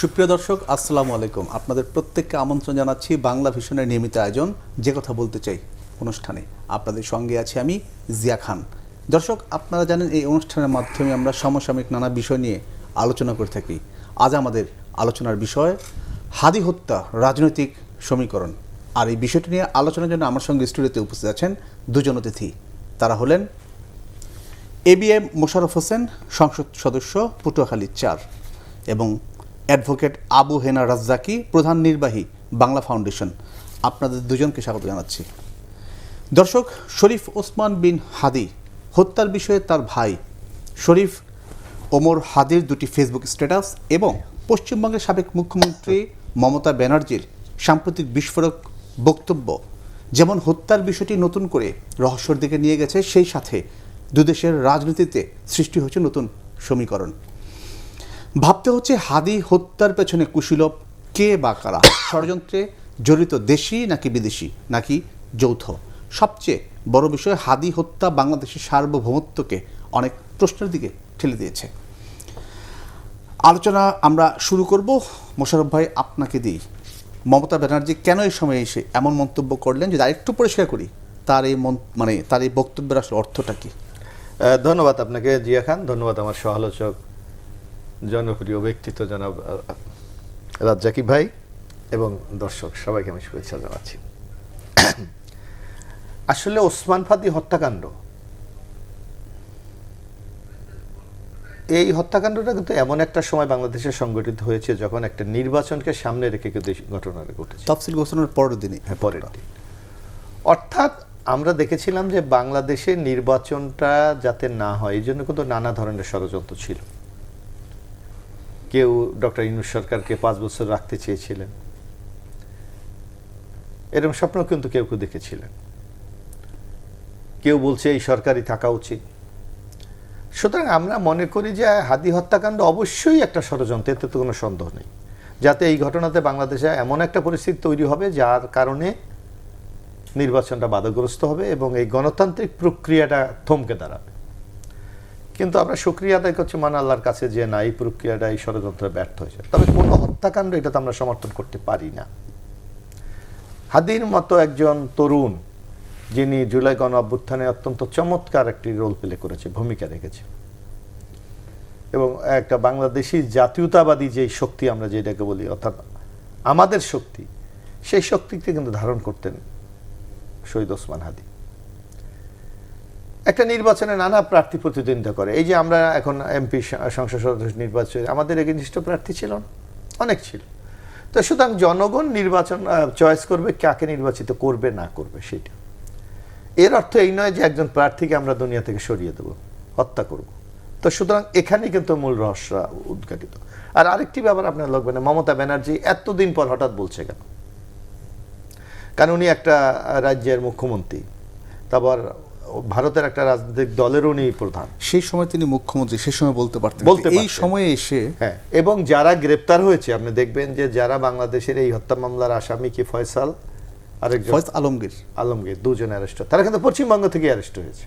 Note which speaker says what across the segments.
Speaker 1: সুপ্রিয় দর্শক, আসসালামু আলাইকুম। আপনাদের প্রত্যেককে আমন্ত্রণ জানাচ্ছি বাংলা ভিশনের নিয়মিত আয়োজন যে কথা বলতে চাই অনুষ্ঠানে। আপনাদের সঙ্গে আছি আমি জিয়া খান। দর্শক, আপনারা জানেন এই অনুষ্ঠানের মাধ্যমে আমরা সমসাময়িক নানা বিষয় নিয়ে আলোচনা করে থাকি। আজ আমাদের আলোচনার বিষয় হাদি হত্যা রাজনৈতিক সমীকরণ। আর এই বিষয়টি নিয়ে আলোচনার জন্য আমার সঙ্গে স্টুডিওতে উপস্থিত আছেন দুজন অতিথি। তারা হলেন ABM মোশাররফ হোসেন, সংসদ সদস্য, পটুয়াখালী ৪, এবং অ্যাডভোকেট আবু হেনা রাজ্জাকি, প্রধান নির্বাহী, বাংলা ফাউন্ডেশন। আপনাদের দুজনকে স্বাগত জানাচ্ছি। দর্শক, শরীফ ওসমান বিন হাদি হত্যার বিষয়ে তার ভাই শরীফ ওমর হাদির দুটি ফেসবুক স্ট্যাটাস এবং পশ্চিমবঙ্গের সাবেক মুখ্যমন্ত্রী মমতা ব্যানার্জির সাম্প্রতিক বিস্ফোরক বক্তব্য যেমন হত্যার বিষয়টি নতুন করে রহস্যের দিকে নিয়ে গেছে, সেই সাথে দুদেশের রাজনীতিতে সৃষ্টি হয়েছে নতুন সমীকরণ। ভাবতে হচ্ছে হাদি হত্যার পেছনে কুশীলব কে বা কারা, ষড়যন্ত্রে জড়িত দেশি নাকি বিদেশি নাকি যৌথ। সবচেয়ে বড় বিষয়, হাদি হত্যা বাংলাদেশের সার্বভৌমত্বকে অনেক প্রশ্নের দিকে ঠেলে দিয়েছে। আলোচনা আমরা শুরু করব। মোশাররফ ভাই, আপনাকে দিই। মমতা ব্যানার্জি কেন এই সময় এসে এমন মন্তব্য করলেন, যদি আরেকটু পরিষ্কার করি তার এই বক্তব্যের আসলে অর্থটা কি?
Speaker 2: ধন্যবাদ আপনাকে জিয়া খান, ধন্যবাদ আমার সহালোচক জনপ্রিয় ব্যক্তিত্ব জনাব রাজ্জাকি ভাই এবং দর্শক সবাইকে আমি শুভেচ্ছা জানাচ্ছি। আসলে ওসমান ফাদি হত্যাকাণ্ড, এই হত্যাকাণ্ডটা কিন্তু এমন একটা সময় বাংলাদেশে সংগঠিত হয়েছে যখন একটা নির্বাচনকে সামনে রেখে কিন্তু ঘটনাটা ঘটেছে,
Speaker 1: তফসিল ঘোষণার পরের দিনই।
Speaker 2: হ্যাঁ, পরের দিন। অর্থাৎ আমরা দেখেছিলাম যে বাংলাদেশে নির্বাচনটা যাতে না হয় এই জন্য কিন্তু নানা ধরনের ষড়যন্ত্র ছিল। কেউ ডক্টর ইউনূস সরকারকে 5 বছর রাখতে চেয়েছিলেন, এরকম স্বপ্ন কিন্তু কেউ কেউ দেখেছিলেন। কেউ বলছে এই সরকারই থাকা উচিত। সুতরাং আমরা মনে করি যে হাদি হত্যাকাণ্ড অবশ্যই একটা ষড়যন্ত্র, এতে তো কোনো সন্দেহ নেই। যাতে এই ঘটনাতে বাংলাদেশে এমন একটা পরিস্থিতি তৈরি হবে যার কারণে নির্বাচনটা বাধাগ্রস্ত হবে এবং এই গণতান্ত্রিক প্রক্রিয়াটা থমকে দাঁড়াবে। কিন্তু আমরা শুকরিয়া আদায় করছি মান আল্লাহর কাছে যে না, এই প্রক্রিয়াটা, এই ষড়যন্ত্রে ব্যর্থ হয়েছে। তবে কোনো হত্যাকাণ্ড এটা তো আমরা সমর্থন করতে পারি না। হাদির মতো একজন তরুণ যিনি জুলাই গণ অভ্যুত্থানে অত্যন্ত চমৎকার একটি রোল প্লে করেছে, ভূমিকা রেখেছে, এবং একটা বাংলাদেশি জাতীয়তাবাদী যে শক্তি আমরা যেটাকে বলি, অর্থাৎ আমাদের শক্তি, সেই শক্তিকে কিন্তু ধারণ করতেন শহীদ ওসমান হাদি। একটা নির্বাচনে নানা প্রার্থী প্রতিদ্বন্দ্বিতা করে। এই যে আমরা এখন MP সংসদ সদস্য নির্বাচনে আমাদের একনিষ্ঠ প্রার্থী ছিল, অনেক ছিল। তো সুতরাং জনগণ নির্বাচন চয়েস করবে কাকে নির্বাচিত করবে না করবে সেটা। এর অর্থ এই নয় যে একজন প্রার্থীকে আমরা দুনিয়া থেকে সরিয়ে দেব, হত্যা করব। তো সুতরাং এখানেই কিন্তু মূল রহস্য উদ্ঘাটিত। আর আরেকটি ব্যাপার আপনার লাগবে না, মমতা ব্যানার্জি এতদিন পর হঠাৎ বলছে কেন? কারণ উনি একটা রাজ্যের মুখ্যমন্ত্রী, তারপর ভারতের একটা রাজনৈতিক দলের উনি প্রধান।
Speaker 1: সেই সময় তিনি মুখ্যমন্ত্রী, সেই সময় বলতে পারতেন। এই সময়ে এসে,
Speaker 2: হ্যাঁ, এবং যারা গ্রেপ্তার হয়েছে আপনি দেখবেন যে যারা বাংলাদেশের এই হত্যা মামলার আসামি কি ফয়সাল, আরেকজন আলমগীর, দুজন অ্যারেস্ট, তারা কিন্তু পশ্চিমবঙ্গ থেকে অ্যারেস্ট হয়েছে।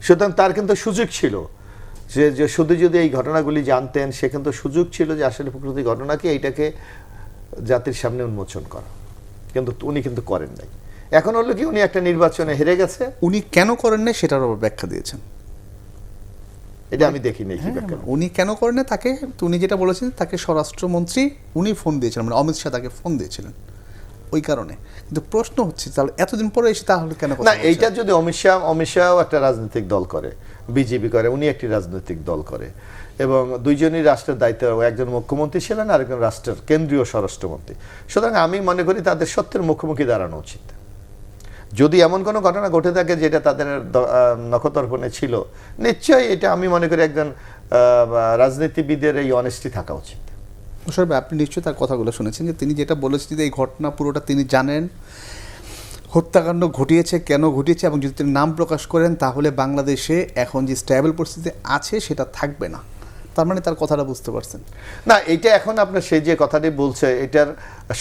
Speaker 2: সুতরাং তার কিন্তু সুযোগ ছিল যে শুধু যদি এই ঘটনাগুলি জানতেন, সে কিন্তু সুযোগ ছিল যে আসলে প্রকৃতি ঘটনাকে এইটাকে জাতির সামনে উন্মোচন করা, কিন্তু উনি কিন্তু করেন নাই। এখন হলো কি, উনি একটা নির্বাচনে হেরে গেছে।
Speaker 1: উনি কেন করেন না সেটার ব্যাখ্যা দিয়েছেন,
Speaker 2: এটা আমি দেখিনি।
Speaker 1: উনি কেন করেন না, তাকে উনি যেটা বলেছেন, তাকে স্বরাষ্ট্রমন্ত্রী উনি ফোন দিয়েছিলেন, মানে অমিত শাহ তাকে ফোন দিয়েছিলেন ওই কারণে। কিন্তু প্রশ্ন হচ্ছে, তাহলে এতদিন পরে এসে তাহলে কেন
Speaker 2: না? এইটা যদি অমিত শাহ একটা রাজনৈতিক দল করে, বিজেপি করে, উনি একটি রাজনৈতিক দল করে, এবং দুইজনই রাষ্ট্রের দায়িত্ব, একজন মুখ্যমন্ত্রী ছিলেন আর একজন রাষ্ট্রের কেন্দ্রীয় স্বরাষ্ট্রমন্ত্রী। সুতরাং আমি মনে করি তাদের সত্যের মুখোমুখি দাঁড়ানো উচিত। যদি এমন কোনো ঘটনা ঘটে থাকে যেটা তাদের নখদর্পণে ছিল, নিশ্চয়ই এটা আমি মনে করি একজন রাজনীতিবিদের এই অনেস্টি থাকা উচিত।
Speaker 1: আপনি নিশ্চয়ই তার কথাগুলো শুনেছেন, যে তিনি যেটা বলেছেন যে এই ঘটনা পুরোটা তিনি জানেন, হত্যাকাণ্ড ঘটিয়েছে, কেন ঘটিয়েছে, এবং যদি তিনি নাম প্রকাশ করেন তাহলে বাংলাদেশে এখন যে স্ট্যাবল পরিস্থিতি আছে সেটা থাকবে না। তার মানে তার কথাটা বুঝতে পারছেন।
Speaker 2: না, এটা এখন আপনার সে যে কথাটি বলছে এটার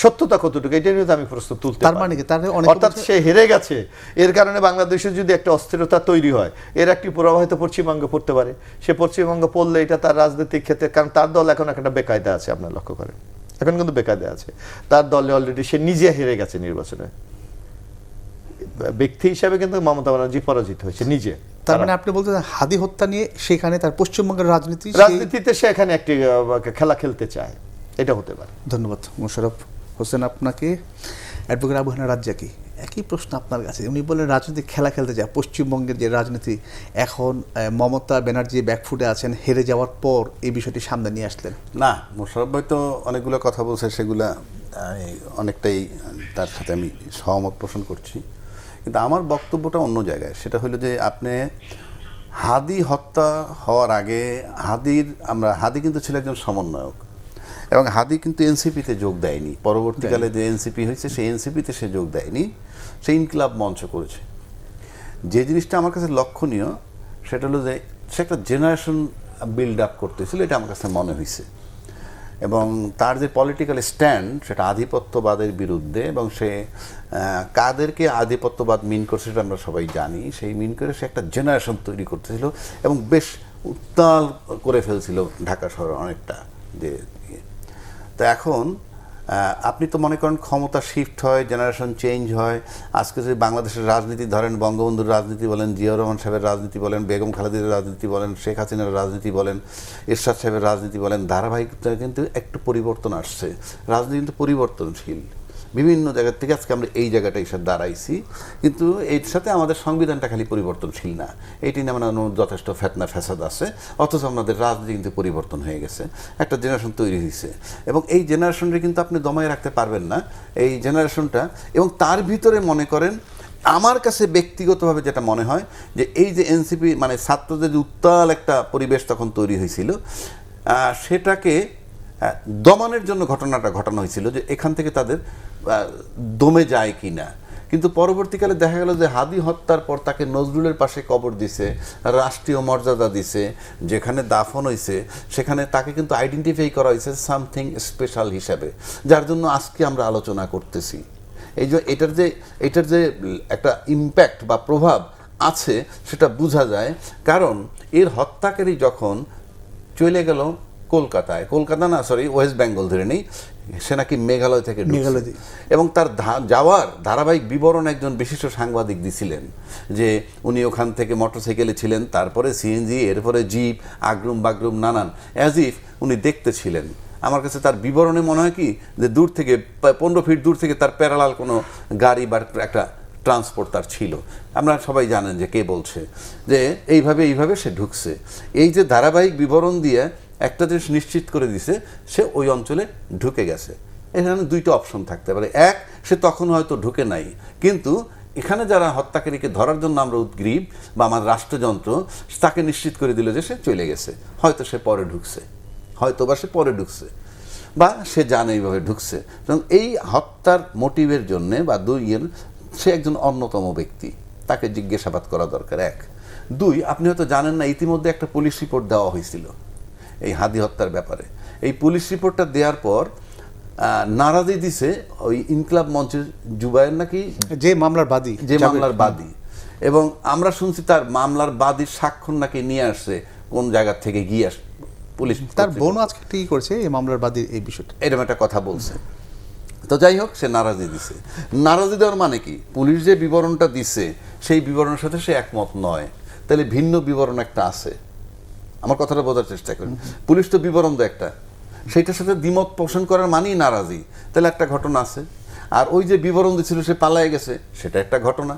Speaker 2: সত্যতা কতটুকু এটা নিয়ে তো আমি প্রশ্ন তুলতে
Speaker 1: তার
Speaker 2: পারি।
Speaker 1: মানে কি তার অনেক
Speaker 2: অর্থাৎ সে হেরে গেছে, এর কারণে বাংলাদেশে যদি একটা অস্থিরতা তৈরি হয়, এর একটি প্রভাব হয়তো পশ্চিমবঙ্গে পড়তে পারে। সে পশ্চিমবঙ্গে পড়লে এটা তার রাজনৈতিক ক্ষেত্রে, কারণ তার দল এখন একটা বেকায়দা আছে, আপনার লক্ষ্য করেন এখন কিন্তু বেকায়দা আছে তার দলে, অলরেডি সে নিজে হেরে গেছে নির্বাচনে। ব্যক্তি হিসাবে কিন্তু মমতা ব্যানার্জি পরাজিত হয়েছে নিজে।
Speaker 1: তার মানে আপনি বলতে হাদি হত্যা নিয়ে সেখানে তার পশ্চিমবঙ্গের
Speaker 2: রাজনীতিতে সে এখানে একটি খেলা খেলতে চায়, এটা হতে পারে।
Speaker 1: ধন্যবাদ মোশাররফ হোসেন আপনাকে। অ্যাডভোকেট আবু হানা রাজ্জাকি, একই প্রশ্ন আপনার কাছে। উনি বলেন রাজনৈতিক খেলা খেলতে যায়, পশ্চিমবঙ্গের যে রাজনীতি এখন মমতা ব্যানার্জি ব্যাকফুটে আছেন, হেরে যাওয়ার পর এই বিষয়টি সামনে নিয়ে আসলেন।
Speaker 3: না, মোশাররফ ভাই তো অনেকগুলো কথা বলছে, সেগুলা অনেকটাই তার সাথে আমি সহমত পোষণ করছি, কিন্তু আমার বক্তব্যটা অন্য জায়গায়। সেটা হলো যে আপনি হাদি হত্যা হওয়ার আগে হাদি কিন্তু ছিল একজন সমন্বয়ক, এবং হাদি কিন্তু এনসিপিতে যোগ দেয়নি। পরবর্তীকালে যে এনসিপি হয়েছে সেই এনসিপিতে সে যোগ দেয়নি, সে ইনকিলাব মঞ্চ করেছে। যে জিনিসটা আমার কাছে লক্ষণীয় সেটা হলো যে সে একটা জেনারেশন বিল্ড আপ করতেছিল, এটা আমার কাছে মনে হয়েছে। এবং তার যে পলিটিক্যাল স্ট্যান্ড সেটা আধিপত্যবাদের বিরুদ্ধে, এবং সে কাদেরকে আধিপত্যবাদ মিন করছে সেটা আমরা সবাই জানি। সেই মিন করে সে একটা জেনারেশন তৈরি করতেছিল এবং বেশ উত্তাল করে ফেলছিল ঢাকা শহর অনেকটা। যে তো এখন আপনি তো মনে করেন ক্ষমতা শিফট হয়, জেনারেশন চেঞ্জ হয়। আজকে যদি বাংলাদেশের রাজনীতি ধরেন, বঙ্গবন্ধুর রাজনীতি বলেন, জিয়াউর রহমান সাহেবের রাজনীতি বলেন, বেগম খালেদার রাজনীতি বলেন, শেখ হাসিনার রাজনীতি বলেন, এরশাদ সাহেবের রাজনীতি বলেন, ধারাবাহিকতা কিন্তু একটু পরিবর্তন আসছে। রাজনীতি কিন্তু পরিবর্তনশীল বিভিন্ন জায়গা থেকে। আজকে আমরা এই জায়গাটা এসে দাঁড়াইছি, কিন্তু এর সাথে আমাদের সংবিধানটা খালি পরিবর্তনশীল না, এটি নিয়ে আমরা যথেষ্ট ফেতনা ফ্যাসাদ আছে। অথচ আমাদের রাজনীতি কিন্তু পরিবর্তন হয়ে গেছে, একটা জেনারেশন তৈরি হয়েছে, এবং এই জেনারেশনটা কিন্তু আপনি দমায় রাখতে পারবেন না, এই জেনারেশনটা। এবং তার ভিতরে মনে করেন আমার কাছে ব্যক্তিগতভাবে যেটা মনে হয় যে এই যে এনসিপি মানে ছাত্রদের যে উত্তাল একটা পরিবেশ তখন তৈরি হয়েছিল, সেটাকে দমনের জন্য ঘটনাটা ঘটানো হয়েছিল, যে এখান থেকে তাদের দমে যায় কি না। কিন্তু পরবর্তীকালে দেখা গেল যে হাদি হত্যার পর তাকে নজরুলের পাশে কবর দিছে, রাষ্ট্রীয় মর্যাদা দিছে, যেখানে দাফন হয়েছে সেখানে তাকে কিন্তু আইডেন্টিফাই করা হয়েছে সামথিং স্পেশাল হিসাবে, যার জন্য আজকে আমরা আলোচনা করতেছি। এই যে এটার যে একটা ইম্প্যাক্ট বা প্রভাব আছে সেটা বোঝা যায়, কারণ এর হত্যাকারী যখন চলে গেল কলকাতা না সরি ওয়েস্ট বেঙ্গল ধরে নেই, সে নাকি মেঘালয় থেকে ঢুকছে, এবং তার যাওয়ার ধারাবাহিক বিবরণ একজন বিশিষ্ট সাংবাদিক দিছিলেন, যে উনি ওখান থেকে মোটরসাইকেলে ছিলেন, তারপরে সিএনজি, এরপরে জিপ, আগরুম বাগরুম নানান, অ্যাজ ইফ উনি দেখতে ছিলেন। আমার কাছে তার বিবরণে মনে হয় কি যে দূর থেকে 15 ফিট দূর থেকে তার প্যারালাল কোনো গাড়ি বা একটা ট্রান্সপোর্ট তার ছিল। আপনারা সবাই জানেন যে কে বলছে, যে এইভাবে সে ঢুকছে। এই যে ধারাবাহিক বিবরণ দিয়ে একটা জিনিস নিশ্চিত করে দিছে, সে ওই অঞ্চলে ঢুকে গেছে। এখানে দুইটা অপশন থাকতে পারে। এক, সে তখন হয়তো ঢুকে নাই, কিন্তু এখানে যারা হত্যাকারীকে ধরার জন্য আমরা উদ্গ্রীব বা আমার রাষ্ট্রযন্ত্র তাকে নিশ্চিত করে দিল যে সে চলে গেছে, হয়তো সে পরে ঢুকছে, বা সে জানে এইভাবে ঢুকছে। এবং এই হত্যার মোটিভের জন্যে বা সে একজন অন্যতম ব্যক্তি, তাকে জিজ্ঞাসাবাদ করা দরকার। এক। দুই, আপনি হয়তো জানেন না, ইতিমধ্যে একটা পুলিশ রিপোর্ট দেওয়া হয়েছিল এই হাদি হত্যার ব্যাপারে। এই পুলিশ রিপোর্টটা দেওয়ার পর নারাজি দিছে ওই ইনকিলাব মঞ্চের জুবায়ের, নাকি
Speaker 1: যে মামলার বাদী,
Speaker 3: এবং আমরা শুনছি তার মামলার বাদীর স্বাক্ষর নাকি নিয়ে আসছে কোন জায়গা থেকে গিয়ে পুলিশ।
Speaker 1: তার বোন আজকে ঠিকই করছে এই মামলার বাদীর এই বিষয়টা,
Speaker 3: এরকম একটা কথা বলছে। তো যাই হোক, সে নারাজি দিছে। নারাজি দেওয়ার মানে কি, পুলিশ যে বিবরণটা দিছে সেই বিবরণের সাথে সে একমত নয়, তাহলে ভিন্ন বিবরণ একটা আছে। আমার কথাটা বোঝার চেষ্টা করেন। পুলিশ তো বিবরণ দেয় একটা, সেইটার সাথে দ্বিমত পোষণ করার মানেই নারাজি, তাহলে একটা ঘটনা আছে। আর ওই যে বিবরণ দিচ্ছিল সে পালায়ে গেছে, সেটা একটা ঘটনা।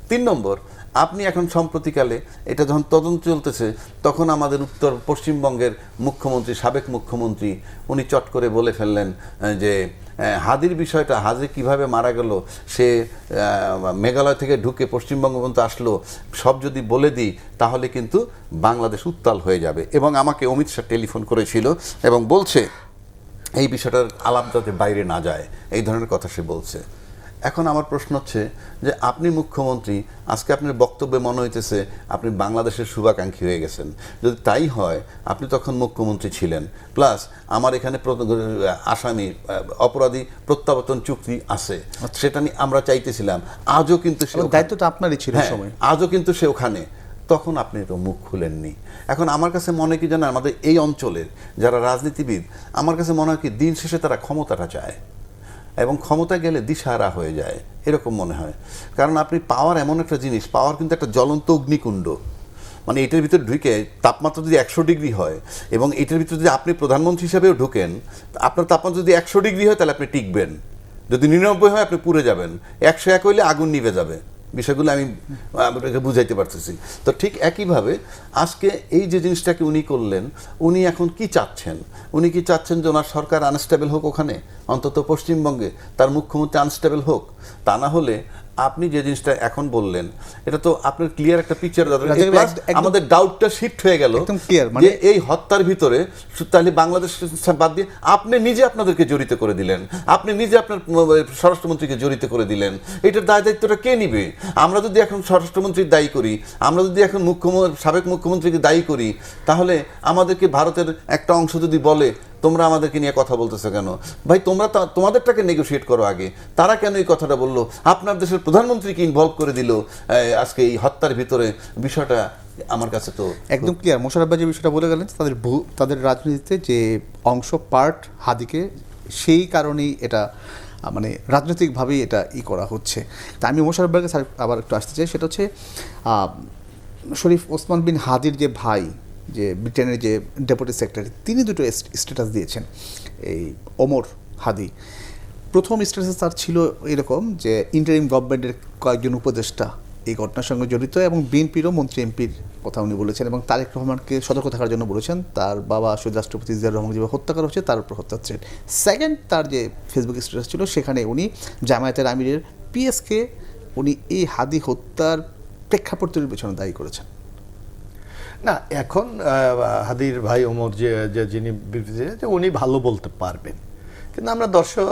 Speaker 3: 3 নম্বর, আপনি এখন সম্প্রতিকালে এটা যখন তদন্ত চলতেছে, তখন আমাদের উত্তর পশ্চিমবঙ্গের মুখ্যমন্ত্রী, সাবেক মুখ্যমন্ত্রী, উনি চট করে বলে ফেললেন যে হাদির বিষয়টা, হাদি কিভাবে মারা গেল, সে মেঘালয় থেকে ঢুকে পশ্চিমবঙ্গ পর্যন্ত আসলো, সব যদি বলে দিই তাহলে কিন্তু বাংলাদেশ উত্তাল হয়ে যাবে। এবং আমাকে অমিত শাহ টেলিফোন করেছিল এবং বলছে এই বিষয়টার আলাপ যাতে বাইরে না যায়, এই ধরনের কথা সে বলছে। এখন আমার প্রশ্ন হচ্ছে যে আপনি মুখ্যমন্ত্রী, আজকে আপনার বক্তব্যে মনে হইতেছে আপনি বাংলাদেশের শুভাকাঙ্ক্ষী হয়ে গেছেন। যদি তাই হয়, আপনি তখন মুখ্যমন্ত্রী ছিলেন, প্লাস আমার এখানে আসামি অপরাধী প্রত্যাবর্তন চুক্তি আছে, সেটা নিয়ে আমরা চাইতেছিলাম। আজও কিন্তু
Speaker 1: দায়িত্বটা আপনারই ছিল সময়,
Speaker 3: আজও কিন্তু সে ওখানে, তখন আপনি তো মুখ খুলেননি। এখন আমার কাছে মনে কি জানেন, আমাদের এই অঞ্চলের যারা রাজনীতিবিদ, আমার কাছে মনে হয় কি দিন শেষে তারা ক্ষমতাটা চায় এবং ক্ষমতা গেলে দিশাহারা হয়ে যায়, এরকম মনে হয়। কারণ আপনি পাওয়ার এমন একটা জিনিস, পাওয়ার কিন্তু একটা জ্বলন্ত অগ্নিকুণ্ড, মানে এটার ভিতরে ঢুকে তাপমাত্রা যদি 100 ডিগ্রি হয় এবং এটার ভিতরে যদি আপনি প্রধানমন্ত্রী হিসেবেও ঢোকেন, আপনার তাপমাত্রা যদি 100 ডিগ্রি হয় তাহলে আপনি টিকবেন, যদি 99 হয় আপনি পুড়ে যাবেন, 101 হইলে আগুন নিভে যাবে। বিষয়গুলো আমি আপনাকে বুঝাইতে পারতেছি। তো ঠিক একইভাবে আজকে এই যে জিনিসটাকে উনি করলেন, উনি এখন কি চাচ্ছেন? উনি কি চাচ্ছেন যে ওনার সরকার আনস্টেবল হোক ওখানে, অন্তত পশ্চিমবঙ্গে তার মুখ্যমন্ত্রী আনস্টেবল হোক? তা না হলে আপনি যে জিনিসটা এখন বললেন, এটা তো আপনার ক্লিয়ার একটা পিকচার দরকার। আমাদের ডাউটটা শিফট হয়ে গেল যে এই হত্যার ভিতরে তাহলে বাংলাদেশ বাদ দিয়ে আপনি নিজে আপনাদেরকে জড়িত করে দিলেন, আপনি নিজে আপনার স্বরাষ্ট্রমন্ত্রীকে জড়িত করে দিলেন। এটার দায় দায়িত্বটা কে নিবে? আমরা যদি এখন স্বরাষ্ট্রমন্ত্রীর দায়ী করি, আমরা যদি এখন সাবেক মুখ্যমন্ত্রীকে দায়ী করি, তাহলে আমাদেরকে ভারতের একটা অংশ যদি বলে তোমরা আমাদেরকে নিয়ে কথা বলতেছো কেন? ভাই তোমরা তোমাদেরটাকে নেগোশিয়েট করো আগে। তারা কেন এই কথাটা বললো? আপনার দেশের প্রধানমন্ত্রীকে ইনভলভ করে দিল আজকে এই হত্যার ভিতরে। বিষয়টা আমার কাছে তো
Speaker 1: একদম ক্লিয়ার। মোশাররফ ভাই যে বিষয়টা বলে গেলেন, তাদের রাজনীতিতে যে অংশ পার্ট হাদিকে, সেই কারণেই এটা মানে রাজনৈতিকভাবেই এটা করা হচ্ছে। তা আমি মোশাররফ ভাইকে আবার একটু আসতে চাই, সেটা হচ্ছে শরীফ ওসমান বিন হাদির যে ভাই, যে ব্রিটেনের যে ডেপুটি সেক্রেটারি, তিনি দুটো স্ট্যাটাস দিয়েছেন। এই ওমর হাদি প্রথম স্ট্যাটাস তার ছিল এরকম যে ইন্টারিম গভর্নমেন্টের কয়েকজন উপদেষ্টা এই ঘটনার সঙ্গে জড়িত এবং বিএনপিরও মন্ত্রী এমপির কথা উনি বলেছেন এবং তারেক রহমানকে সতর্ক থাকার জন্য বলেছেন। তার বাবা শহীদ রাষ্ট্রপতি জিয়াউর রহমান যেভাবে হত্যা করা হচ্ছে তার উপর হত্যা থ্রেট। সেকেন্ড, তার যে ফেসবুক স্ট্যাটাস ছিল সেখানে উনি জামায়াতের আমিরের পিএসকে উনি এই হাদি হত্যার প্রেক্ষাপট তৈরির পেছনে দায়ী করেছেন।
Speaker 2: না, এখন হাদির ভাই ওমর যে যিনি বিবৃতি, উনি ভালো বলতে পারবেন, কিন্তু আমরা দর্শক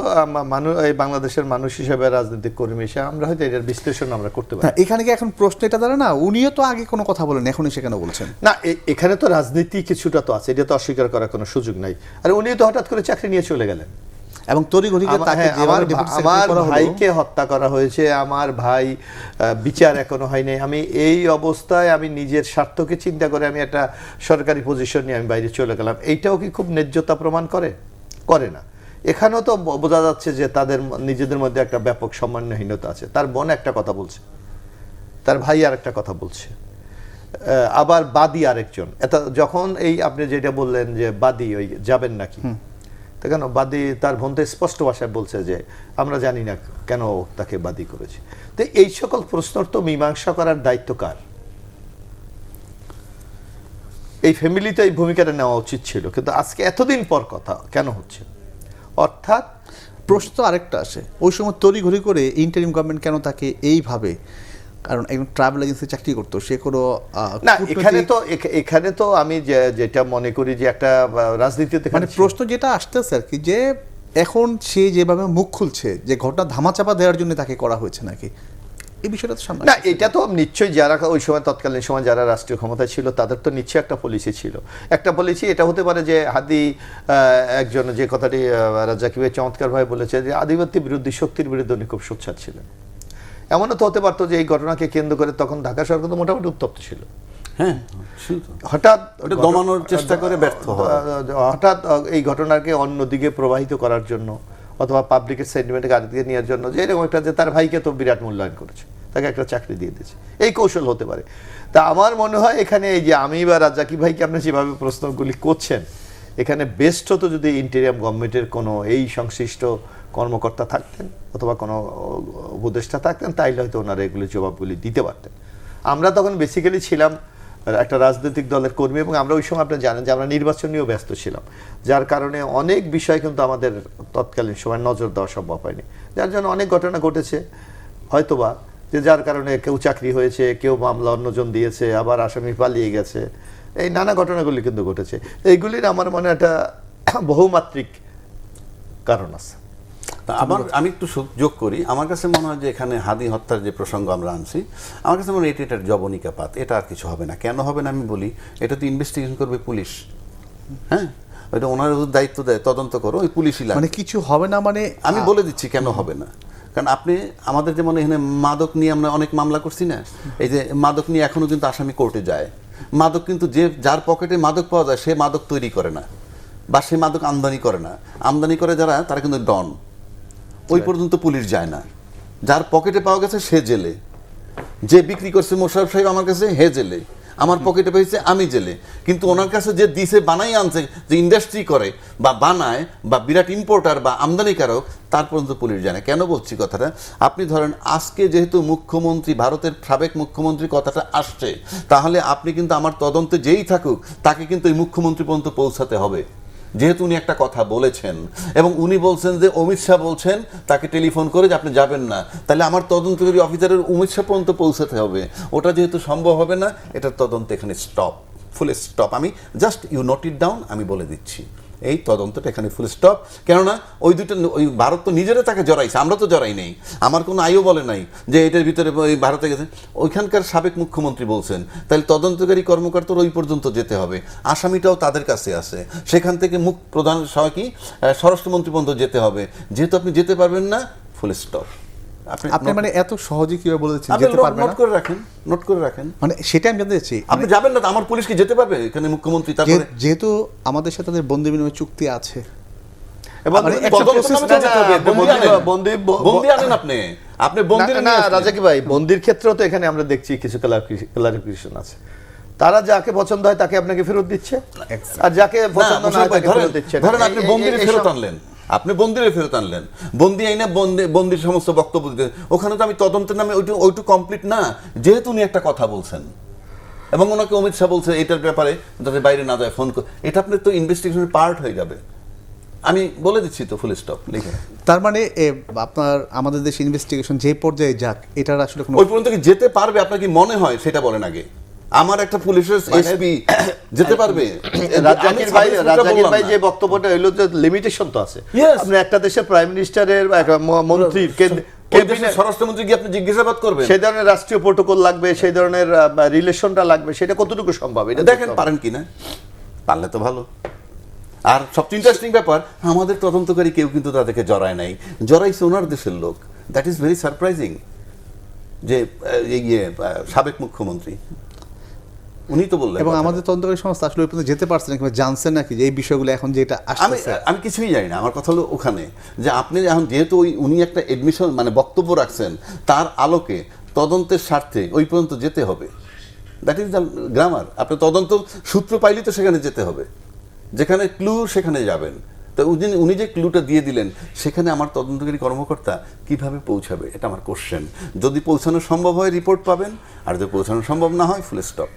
Speaker 2: মানুষ, এই বাংলাদেশের মানুষ হিসেবে, রাজনৈতিক কর্মী হিসেবে আমরা হয়তো এটার বিশ্লেষণ আমরা করতে পারি।
Speaker 1: এখানে কি এখন প্রশ্ন এটা দাঁড়ায় না, উনিও তো আগে কোনো কথা বলেন, এখনই সেখানে বলছেন?
Speaker 2: না, এখানে তো রাজনীতি কিছুটা তো আছে, এটা তো অস্বীকার করার কোনো সুযোগ নাই। আর উনিও তো হঠাৎ করে চাকরি নিয়ে চলে গেলেন
Speaker 1: এবং
Speaker 2: আমার ভাইকে হত্যা করা হয়েছে, আমার ভাই বিচার এখনো হয়নি, আমি এই অবস্থায় আমি নিজের স্বার্থকে চিন্তা করে আমি একটা সরকারি পজিশন নিয়ে আমি বাইরে চলে গেলাম, এইটাও কি খুব ন্যায্যতা প্রমাণ করে? করে না। এখানেও তো বোঝা যাচ্ছে যে তাদের নিজেদের মধ্যে একটা ব্যাপক সম্মানহীনতা আছে। তার বোন একটা কথা বলছে, তার ভাই আর একটা কথা বলছে, আবার বাদী আরেকজন। এটা যখন এই আপনি যেটা বললেন যে বাদী ওই যাবেন নাকি, তো কেন বাদী, তার বোন তো স্পষ্ট ভাষায় বলছে যে আমরা জানি না কেন তাকে বাদী করেছে। তো এই সকল প্রশ্নর তো মীমাংসা করার দায়িত্ব কার? এই ফ্যামিলিতে এই ভূমিকাটা নেওয়া উচিত ছিল, কিন্তু আজকে এতদিন পর কথা কেন হচ্ছে? অর্থাৎ
Speaker 1: প্রশ্ন তো আরেকটা আসে, ওই সময় তড়িঘড়ি করে ইন্টারিম গভর্নমেন্ট কেন তাকে এইভাবে, কারণ একজন ট্রাভেল এজেন্সি চাকরি করতো, সে কোনো
Speaker 2: না, এখানে তো আমি যেটা মনে করি যে একটা রাজনীতিতে
Speaker 1: মানে প্রশ্ন যেটা আসতেছে আর কি, যে এখন সে যেভাবে মুখ খুলছে যে ঘটনা ধামাচাপা দেওয়ার জন্য তাকে করা হয়েছে নাকি, এই বিষয়টা তো সামনে
Speaker 2: না। এটা তো নিশ্চয়ই যারা ওই সময় তৎকালীন সময় যারা রাষ্ট্রীয় ক্ষমতায় ছিল তাদের তো নিশ্চয়ই একটা পলিসি ছিল। একটা পলিসি এটা হতে পারে যে হাদি একজন, যে কথাটি রাজ্জাকি ভাই চমৎকারভাবে বলেছে, যে আধিপত্য বিরোধী শক্তির বিরুদ্ধে উনি খুব সোচ্চার ছিলেন। এমনও তো হতে পারতো যে এই ঘটনাকে কেন্দ্র করে তখন ঢাকা সরকার তো মোটামুটি উত্তপ্ত ছিল,
Speaker 3: হ্যাঁ,
Speaker 2: হঠাৎ
Speaker 3: দমানোর চেষ্টা করে ব্যর্থ হয়,
Speaker 2: হঠাৎ এই ঘটনাকে অন্যদিকে প্রবাহিত করার জন্য অথবা পাবলিকের সেন্টিমেন্টকে আরেকদিকে নেওয়ার জন্য, যে এরকম একটা, যে তার ভাইকে তো বিরাট মূল্যায়ন করেছে, তাকে একটা চাকরি দিয়ে দিয়েছে, এই কৌশল হতে পারে। তা আমার মনে হয় এখানে এই যে আমি বা রাজ্জাকি ভাইকে আপনি যেভাবে প্রশ্নগুলি করছেন, এখানে বেস্ট হতো যদি ইন্টেরিয়াম গভর্নমেন্টের কোনো এই সংশ্লিষ্ট কর্মকর্তা থাকতেন অথবা কোনো উপদেষ্টা থাকতেন, তাইলে হয়তো ওনারা এগুলি জবাবগুলি দিতে পারতেন। আমরা তখন বেসিক্যালি ছিলাম একটা রাজনৈতিক দলের কর্মী এবং আমরা ওই সময় আপনি জানেন যে আমরা নির্বাচনীয় ব্যস্ত ছিলাম, যার কারণে অনেক বিষয় কিন্তু আমাদের তৎকালীন সময় নজর দেওয়া সম্ভব হয়নি, যার জন্য অনেক ঘটনা ঘটেছে হয়তোবা, যে যার কারণে কেউ চাকরি হয়েছে, কেউ মামলা অন্যজন দিয়েছে, আবার আসামি পালিয়ে গেছে, এই নানা ঘটনাগুলি কিন্তু ঘটেছে। এইগুলির আমার মনে একটা বহুমাত্রিক কারণ আছে।
Speaker 3: তা আমি একটু যোগ করি, আমার কাছে মনে হয় যে এখানে হাদি হত্যার যে প্রসঙ্গ আমরা আনছি, আমার কাছে মনে হয় এটা জবনিকা পাত, এটা আর কিছু হবে না। কেন হবে না আমি বলি, এটা তো ইনভেস্টিগেশন করবে পুলিশ, হ্যাঁ, ওইটা ওনার দায়িত্ব দেয়, তদন্ত করো, ওই পুলিশই লাগবে।
Speaker 1: মানে কিছু হবে না মানে
Speaker 3: আমি বলে দিচ্ছি কেন হবে না। কারণ আপনি আমাদের যেমন এখানে মাদক নিয়ে আমরা অনেক মামলা করছি না, এই যে মাদক নিয়ে এখনো কিন্তু আসামি কোর্টে যায়। মাদক কিন্তু যার পকেটে মাদক পাওয়া যায় সে মাদক তৈরি করে না, বা সে মাদক আমদানি করে না। আমদানি করে যারা, তারা কিন্তু ডন, ওই পর্যন্ত পুলিশ যায় না। যার পকেটে পাওয়া গেছে সে জেলে, যে বিক্রি করছে মোশাররফ সাহেব আমার কাছে, হে জেলে, আমার পকেটে পেয়েছে আমি জেলে। কিন্তু ওনার কাছে যে দিছে, বানাই আনছে, যে ইন্ডাস্ট্রি করে বা বানায় বা বিরাট ইম্পোর্টার বা আমদানিকারক, তার পর্যন্ত পুলিশ জানে। কেন বলছি কথাটা, আপনি ধরেন আজকে যেহেতু মুখ্যমন্ত্রী, ভারতের সাবেক মুখ্যমন্ত্রী কথাটা আসছে, তাহলে আপনি কিন্তু আমার তদন্তে যেই থাকুক তাকে কিন্তু এই মুখ্যমন্ত্রী পর্যন্ত পৌঁছাতে হবে, যেহেতু উনি একটা কথা বলেছেন এবং উনি বলছেন যে অমিত শাহ বলছেন তাকে টেলিফোন করে যে আপনি যাবেন না, তাহলে আমার তদন্তকারী অফিসারের অমিত শাহ পর্যন্ত পৌঁছাতে হবে। ওটা যেহেতু সম্ভব হবে না, এটার তদন্ত এখানে স্টপ, ফুল স্টপ। আমি just you note it down, আমি বলে দিচ্ছি এই তদন্তটা এখানে ফুল স্টপ। কেননা ওই দুটো, ওই ভারত তো নিজেরা তাকে জড়াইছে, আমরা তো জড়াই নেই। আমার কোনো আইও বলে নাই যে এটার ভিতরে ওই ভারতে গেছে, ওইখানকার সাবেক মুখ্যমন্ত্রী বলছেন, তাহলে তদন্তকারী কর্মকর্তার ওই পর্যন্ত যেতে হবে, আসামিটাও তাদের কাছে আছে, সেখান থেকে প্রধান স্বরাষ্ট্রমন্ত্রী পর্যন্ত যেতে হবে। যেহেতু আপনি যেতে পারবেন না, ফুল স্টপ।
Speaker 1: আপনি মানে এত সহজে কিভাবে বলে দিচ্ছেন যেতে পারবে না?
Speaker 3: নোট করে রাখেন, নোট করে রাখেন।
Speaker 1: মানে সেটা আমি জানতে চাচ্ছি,
Speaker 3: আপনি যাবেন না, আমার পুলিশ কি যেতে পারবে এখানে? মুখ্যমন্ত্রী তারপরে
Speaker 1: যেহেতু আমাদের সাথে তাদের বন্দি বিনিময় চুক্তি আছে,
Speaker 2: এবং
Speaker 1: মানে একটা
Speaker 2: তদন্ত
Speaker 1: process
Speaker 2: নামে
Speaker 1: টা
Speaker 2: যেতে হবে।
Speaker 3: বন্দি আনেন আপনি বন্দি
Speaker 2: না, রাজাকি ভাই, বন্দির ক্ষেত্রেও তো এখানে আমরা দেখছি কিছু ক্লারিফিকেশন আছে। তারা যাকে পছন্দ হয় তাকে আপনাকে ফেরত দিচ্ছে, আর যাকে পছন্দ না হয় তাকে ফেরত দিচ্ছে না।
Speaker 3: ধরেন আপনি বন্দিরে ফেরত আনলেন, আপনি বন্দিরে ফেরত আনলেন, বন্দি আইনা বন্দির সমস্ত বক্তব্য দিতে, ওখানে তো আমি তদন্তের নামে ওইটু কমপ্লিট না, যেহেতু উনি একটা কথা বলছেন এবং ওনাকে অমিত শাহ বলছে এটার ব্যাপারে যাতে বাইরে না যায় ফোন করে, এটা আপনার তো ইনভেস্টিগেশনের পার্ট হয়ে যাবে। আমি বলে দিচ্ছি তো, ফুল স্টপ লিখে।
Speaker 1: তার মানে আপনার আমাদের দেশে ইনভেস্টিগেশন যে পর্যায়ে যাক, এটার আসলে কোনো
Speaker 3: ওই পর্যন্ত কি যেতে পারবে আপনার কি মনে হয় সেটা বলেন আগে। আমার একটা পুলিশের এসপি যেতে পারবে?
Speaker 2: রাজাকির ভাই যে বক্তব্যটা হইলো যে লিমিটেশন তো আছে। আপনি একটা দেশের প্রাইম মিনিস্টারের, মন্ত্রীর,
Speaker 3: স্বরাষ্ট্রমন্ত্রী গিয়ে আপনি জিজ্ঞাসাবাদ করবেন,
Speaker 2: সেই ধরনের রাষ্ট্রীয় প্রোটোকল লাগবে, সেই ধরনের রিলেশনটা লাগবে, সেটা কতটুকু সম্ভব এটা
Speaker 3: দেখেন পারেন কিনা, পারলে তো ভালো। আর সবচেয়ে ইন্টারেস্টিং ব্যাপার, আমাদের তদন্তকারী কেউ কিন্তু তাদেরকে জড়ায় নাই, জড়াইছে ওনার দেশের লোক। দ্যাট ইজ ভেরি সারপ্রাইজিং যে সাবেক মুখ্যমন্ত্রী উনি তো বললেন।
Speaker 1: এবং আমাদের তদন্তকারী সংস্থা আসলে ওই পর্যন্ত যেতে পারছে না কিংবা জানছেন নাকি যে এই বিষয়গুলো এখন যেটা আসছে?
Speaker 3: আমি কিছুই জানি না। আমার কথা হলো ওখানে যে আপনি এখন যেহেতু উনি একটা এডমিশন মানে বক্তব্য রাখছেন, তার আলোকে তদন্তের স্বার্থে ওই পর্যন্ত যেতে হবে। That is the grammar. আপনি তদন্ত সূত্র পাইলে তো সেখানে যেতে হবে, যেখানে ক্লু সেখানে যাবেন। তো উনি যে ক্লুটা দিয়ে দিলেন, সেখানে আমার তদন্তকারী কর্মকর্তা কিভাবে পৌঁছাবে, এটা আমার কোশ্চেন। যদি পৌঁছানো সম্ভব হয় রিপোর্ট পাবেন, আর যদি পৌঁছানো সম্ভব না হয় ফুল স্টপ।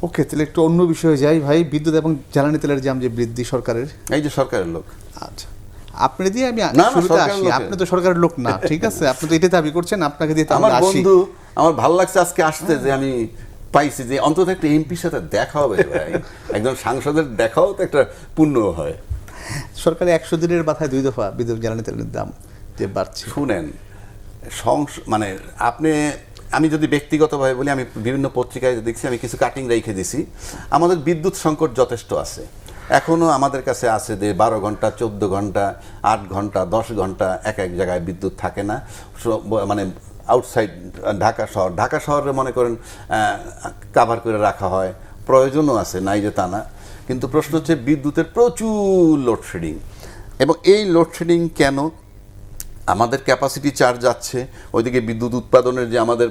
Speaker 1: ওকে, তাহলে একটু অন্য বিষয়ে যাই ভাই। বিদ্যুৎ এবং জ্বালানি তেলের দাম যে বৃদ্ধি সরকারের,
Speaker 3: এই যে সরকারের লোক,
Speaker 1: আচ্ছা আপনি দিয়ে আমি শুরুতে আসি। আপনি তো সরকারের লোক না, ঠিক আছে, আপনি তো এটা দাবি করছেন, আপনাকে দিয়ে
Speaker 3: আমার বন্ধু, আমার ভালো লাগছে আজকে আসতে যে আমি পাইছি যে অন্তত একটা এমপির সাথে দেখা হবে ভাই, একজন সাংসদের দেখাও তো একটা পুণ্য হয়।
Speaker 1: সরকারে 100 দিনের মাথায় 2 দফা বিদ্যুৎ জ্বালানি তেলের দাম যে বাড়ছে।
Speaker 3: শুনেন, মানে আমি যদি ব্যক্তিগতভাবে বলি, আমি বিভিন্ন পত্রিকায় দেখছি, আমি কিছু কাটিং রেখে দিছি। আমাদের বিদ্যুৎ সংকট যথেষ্ট আছে, এখনও আমাদের কাছে আছে যে 12 ঘন্টা, 14 ঘন্টা, 8 ঘন্টা, 10 ঘন্টা এক এক জায়গায় বিদ্যুৎ থাকে না। মানে আউটসাইড ঢাকা শহরে মনে করেন কাভার করে রাখা হয়, প্রয়োজনও আছে, নাই যে তা না। কিন্তু প্রশ্ন হচ্ছে বিদ্যুতের প্রচুর লোডশেডিং, এবং এই লোডশেডিং কেন? আমাদের ক্যাপাসিটি চার্জ যাচ্ছে, ওইদিকে বিদ্যুৎ উৎপাদনের যে আমাদের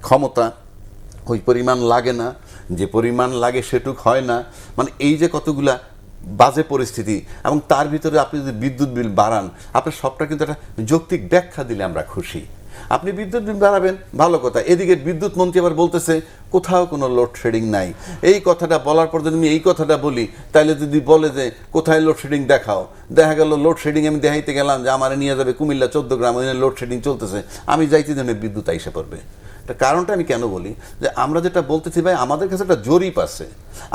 Speaker 3: ক্ষমতা ওই পরিমাণ লাগে না, যে পরিমাণ লাগে সেটুক হয় না। মানে এই যে কতগুলা বাজে পরিস্থিতি, এবং তার ভিতরে আপনি যদি বিদ্যুৎ বিল বাড়ান, আপনার সবটা কিন্তু একটা যৌক্তিক ব্যাখ্যা দিলে আমরা খুশি। আপনি বিদ্যুৎ বিল বাড়াবেন, ভালো কথা। এদিকে বিদ্যুৎ মন্ত্রী আবার বলতেছে কোথাও কোনো লোডশেডিং নাই। এই কথাটা বলার পর যদি আমি এই কথাটা বলি, তাহলে যদি বলে যে কোথায় লোডশেডিং দেখাও, দেখা গেল লোডশেডিং আমি দেখাইতে গেলাম যে আমার নিয়ে যাবে কুমিল্লা 14 গ্রাম, ওই লোডশেডিং চলতেছে, আমি যাইতে জন্য বিদ্যুৎ আইসা পড়বে। কারণটা আমি কেন বলি যে আমরা যেটা বলতেছি ভাই, আমাদের কাছে একটা জরিপ আছে,